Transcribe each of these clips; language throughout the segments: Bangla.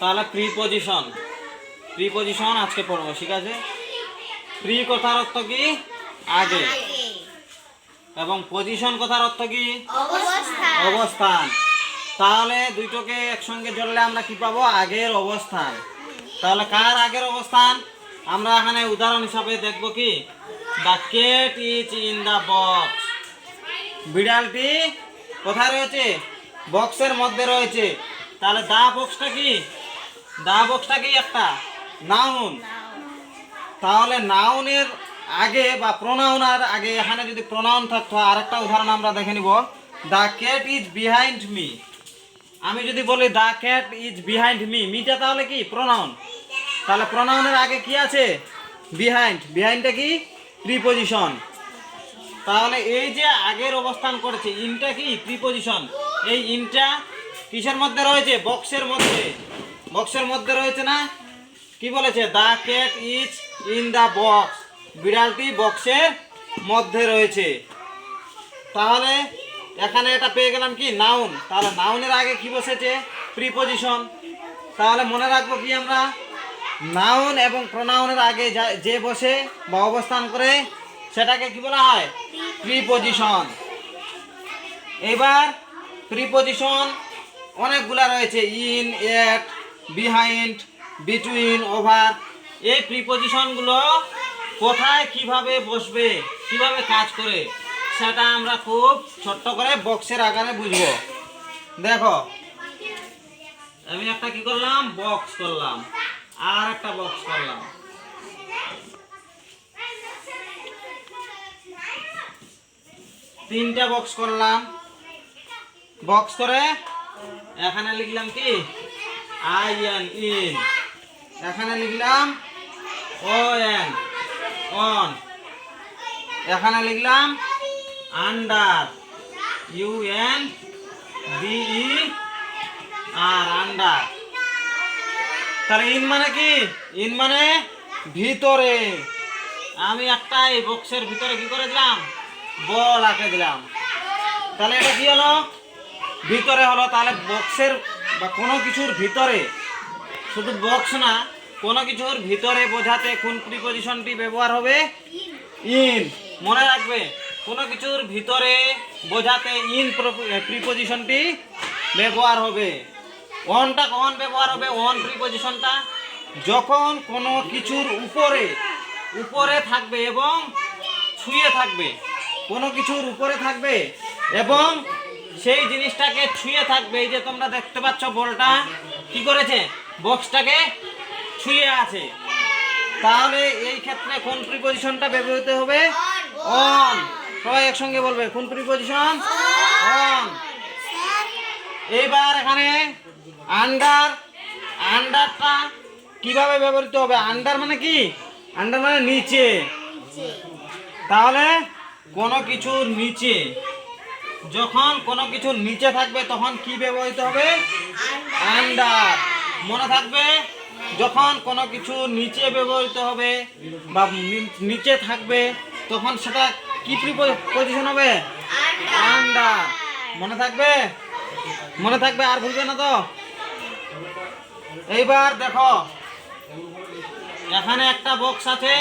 তাহলে প্রিপজিশন, প্রিপজিশন আজকে পড়বো, ঠিক আছে। প্রি কথার অর্থ কি? আগে। এবং পজিশন কথার অর্থ কি? অবস্থান। তাহলে দুইটাকে একসঙ্গে জড়লে আমরা কি পাবো? আগের অবস্থান। তাহলে কার আগের অবস্থান? আমরা এখানে উদাহরণ হিসাবে দেখব কি, the cat is in the box. বিড়ালটি কোথায় রয়েছে? বক্সের মধ্যে রয়েছে। তাহলে দা বক্সটা কি? দা বক্সটা কি একটা নাউন। তাহলে নাউনের আগে বা প্রোনাউনের আগে এখানে যদি প্রোনাউন থাকতো, আরেকটা উদাহরণ আমরা দেখে নিব, the cat is behind me. আমি যদি বলি the cat is behind me, মিটা তাহলে কি? প্রোনাউন। তাহলে প্রোনাউনের আগে কি আছে? বিহাইন্ড। বিহাইন্ডটা কি? প্রিপজিশন। তাহলে এই যে আগের অবস্থান করেছে, ইনটা কি? প্রিপজিশন। এই ইনটা কিসের মধ্যে রয়েছে? বক্সের মধ্যে। বক্সের মধ্যে রয়েছে না? কি বলেছে? The cat is in the box. বিড়ালটি বক্সের মধ্যে রয়েছে। তাহলে এখানে এটা পেয়ে গেলাম কি? নাউন। তাহলে নাউনের আগে কি বসেছে? প্রিপজিশন। তাহলে মনে রাখবো কি আমরা? নাউন এবং প্রোনাউনের আগে যে বসে বা অবস্থান করে সেটাকে কি বলা হয়? প্রিপজিশন। এবার প্রিপজিশন অনেকগুলা রয়েছে, in, at, behind, between, over. এই প্রিপজিশনগুলো কোথায় কিভাবে বসবে, কিভাবে কাজ করে, সেটা আমরা খুব ছোট্ট করে বক্সের আকারে বুঝবো। দেখো, আমি একটা কি করলাম? বক্স করলাম, আর একটা বক্স করলাম। তিনটা বক্স করলাম। বক্স করে এখানে লিখলাম কি? I N, in. এখানে লিখলাম ও এন, অন। এখানে লিখলাম under, U N D E R, under. তাহলে ইন মানে কি? ইন মানে ভিতরে। আমি একটা এই বক্সের ভিতরে কি করে দিলাম? বল আঁকে দিলাম। তাহলে এটা কি হলো? ভিতরে হলো। তাহলে বক্সের বা কোনো কিছুর ভিতরে, শুধু বক্স না, কোনো কিছুর ভিতরে বোঝাতে কোন প্রিপজিশনটি ব্যবহার হবে? ইন। মনে রাখবে, কোনো কিছুর ভিতরে বোঝাতে ইন প্রিপজিশনটি ব্যবহার হবে। অনটা কখন ব্যবহার হবে? অন প্রিপজিশনটা যখন কোনো কিছুর উপরে, উপরে থাকবে এবং ছুঁয়ে থাকবে। কোনো কিছুর উপরে থাকবে এবং সেই জিনিসটাকে ছুঁয়ে থাকবে। এই যে তোমরা দেখতে পাচ্ছ বলটা কি করেছে? বক্সটাকে ছুঁয়ে আছে। তাহলে এই ক্ষেত্রে কোন প্রিপজিশনটা ব্যবহৃত হবে? অন। সবাই একসঙ্গে বলবে, কোন প্রিপজিশন? অন। এইবার এখানে আন্ডার। আন্ডারটা কিভাবে ব্যবহৃত হবে? আন্ডার মানে কি? আন্ডার মানে নিচে। তাহলে কোনো কিছুর নিচে, যখন কোনো কিছুর নিচে থাকবে তখন কি ব্যবহৃত হবে? আন্ডার। মনে থাকবে, যখন কোনো কিছু নিচে ব্যবহৃত হবে বা নিচে থাকবে তখন সেটা কি প্রিপজিশন হবে? আন্ডার। মনে থাকবে? মনে থাকবে, আর ভুলবে না তো? এইবার দেখো, এখানে একটা বক্স আছে,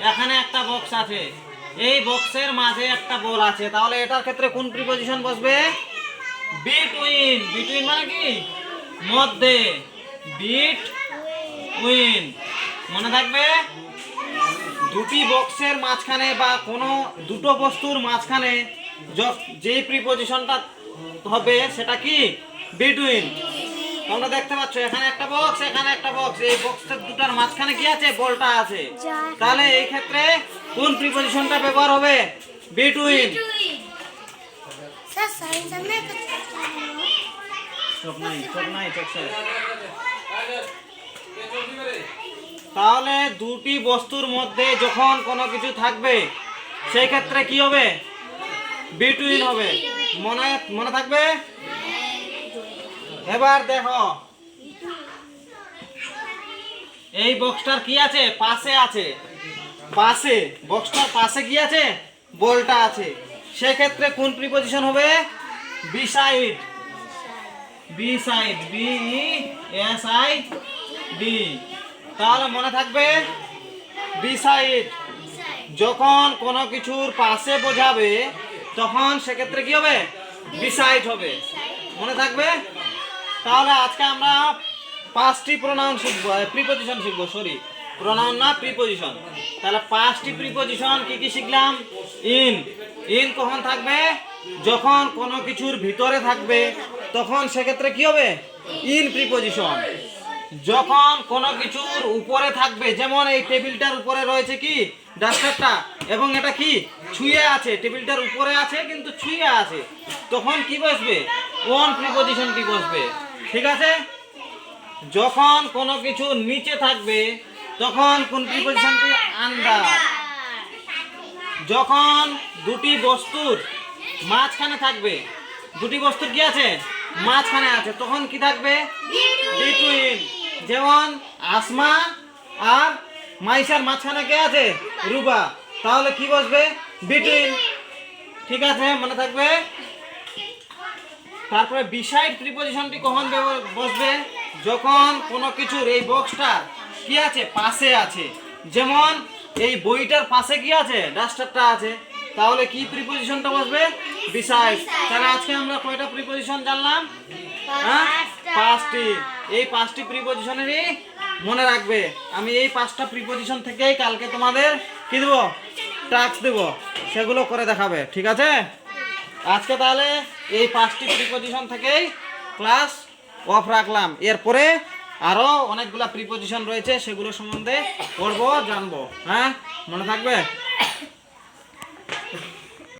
এখানে একটা বক্স আছে, এই বক্সের মাঝে একটা বল আছে। তাহলে এটার ক্ষেত্রে কোন প্রিপজিশন বসবে? বিটুইন। বিটুইন মানে কি? মধ্যে। Between. মনে থাকবে, দুটি বক্সের মাঝখানে বা কোনো দুটো বস্তুর মাঝখানে যেই প্রিপজিশনটা হবে সেটা কি? বিটুইন। তোমরা দেখতে পাচ্ছ এখানে একটা বক্স, এখানে একটা বক্স, এই বক্সের দুটার মাঝখানে কি আছে? বলটা আছে। তাহলে এই ক্ষেত্রে কোন প্রিপজিশনটা ব্যবহার হবে? বিটুইন। তাহলে দুটি বস্তুর মধ্যে যখন কোনো কিছু থাকবে সেই ক্ষেত্রে কি হবে? বিটুইন হবে। মনে মনে থাকবে? এবার দেখো, এই বক্সটার কি আছে? পাশে আছে। পাশে, বক্সটার পাশে কি আছে? বলটা আছে। সেক্ষেত্রে কোন প্রিপজিশন হবে? বিসাইড। Beside, BESID। তাহলে মনে থাকবে বিসাইড যখন কোনো কিছুর পাশে বোঝাবে তখন সেক্ষেত্রে কি হবে? বিসাইড হবে। মনে থাকবে? তাহলে আজকে আমরা 5টি প্রোনাউন শিখবো, প্রিপজিশন শিখবো, সরি প্রোনাউন না প্রিপজিশন। তাহলে 5টি প্রিপজিশন কি কি শিখলাম? ইন কখন থাকবে? যখন কোনো কিছুর ভিতরে থাকবে তখন সেক্ষেত্রে কি হবে? In preposition. যখন কোনো কিছুর উপরে থাকবে, যেমন এই টেবিলটার উপরে রয়েছে কি ডাস্টারটা, এবং এটা কি ছুঁয়ে আছে, টেবিলটার উপরে আছে কিন্তু ছুঁয়ে আছে, তখন কি বসবে? অন প্রিপজিশনটি বসবে। ঠিক আছে? যখন কোনো কিছু নিচে থাকবে তখন কোন প্রিপজিশনটি? আন্ডার। যখন দুটি বস্তুর মাঝখানে থাকবে, দুটি বস্তুর কি আছে? মাঝখানে আছে, তখন কি থাকবে? বিটুইন। যেমন আসমা আর মাইশার মাঝখানে কে আছে? রুবা। তাহলে কি বসবে? বিটুইন। ঠিক আছে, মনে থাকবে। তারপরে বিসাইড প্রিপজিশনটি কখন বসবে? যখন কোনো কিছুর এই বক্সটা কি আছে? পাশে আছে। যেমন এই বইটার পাশে কি আছে? ডাস্টারটা আছে। তাহলে কি প্রিপজিশনটা বসবে? বিসাইড। তাহলে আজকে আমরা কয়টা প্রিপজিশন জানলাম? হ্যাঁ, 5টি। এই 5টি প্রিপজিশনেরই মনে রাখবে। আমি এই 5টা প্রিপজিশন থেকেই কালকে তোমাদের কি দেব? টাস্ক দেব, সেগুলো করে দেখাবে। ঠিক আছে? আজকে তাহলে এই 5টি প্রিপজিশন থেকেই ক্লাস অফ রাখলাম। এরপরে আরো অনেকগুলা প্রিপজিশন রয়েছে, সেগুলো সম্বন্ধে পড়বো, জানবো। হ্যাঁ, মনে থাকবে?